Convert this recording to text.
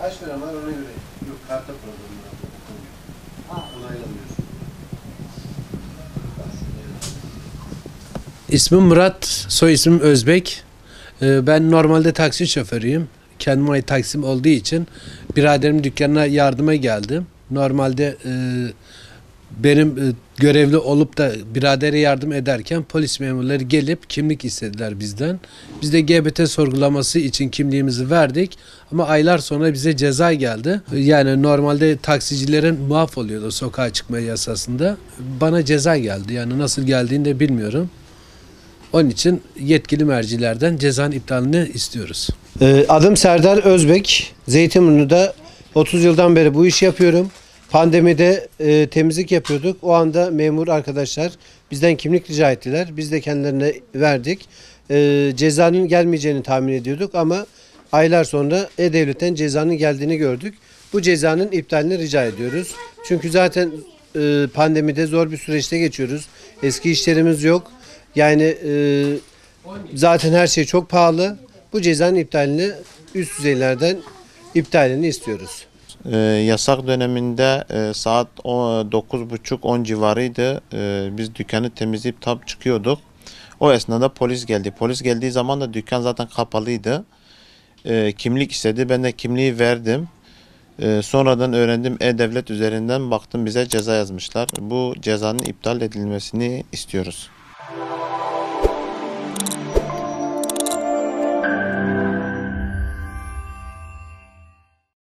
Kaç lira var ona göre. Yok, karta programı var. Onaylamıyorsun. İsmim Murat, soy ismim Özbek. Ben normalde taksi şoförüyüm. Kendime ait taksim olduğu için biraderimin dükkanına yardıma geldim. Normalde benim görevli olup da biradere yardım ederken polis memurları gelip kimlik istediler bizden. Biz de GBT sorgulaması için kimliğimizi verdik ama aylar sonra bize ceza geldi. Yani normalde taksicilerin muaf oluyordu sokağa çıkma yasasında. Bana ceza geldi. Yani nasıl geldiğini de bilmiyorum. Onun için yetkili mercilerden cezanın iptalini istiyoruz. Adım Serdar Özbek. Zeytinburnu'da 30 yıldan beri bu işi yapıyorum. Pandemide temizlik yapıyorduk. O anda memur arkadaşlar bizden kimlik rica ettiler. Biz de kendilerine verdik. Cezanın gelmeyeceğini tahmin ediyorduk ama aylar sonra E-Devlet'ten cezanın geldiğini gördük. Bu cezanın iptalini rica ediyoruz. Çünkü zaten pandemide zor bir süreçte geçiyoruz. Eski işlerimiz yok. Yani zaten her şey çok pahalı. Bu cezanın iptalini üst düzeylerden iptalini istiyoruz. Yasak döneminde saat 9.30-10 civarıydı. Biz dükkanı temizleyip tam çıkıyorduk. O esnada polis geldi. Polis geldiği zaman da dükkan zaten kapalıydı. Kimlik istedi. Ben de kimliği verdim. Sonradan öğrendim, E-Devlet üzerinden baktım bize ceza yazmışlar. Bu cezanın iptal edilmesini istiyoruz.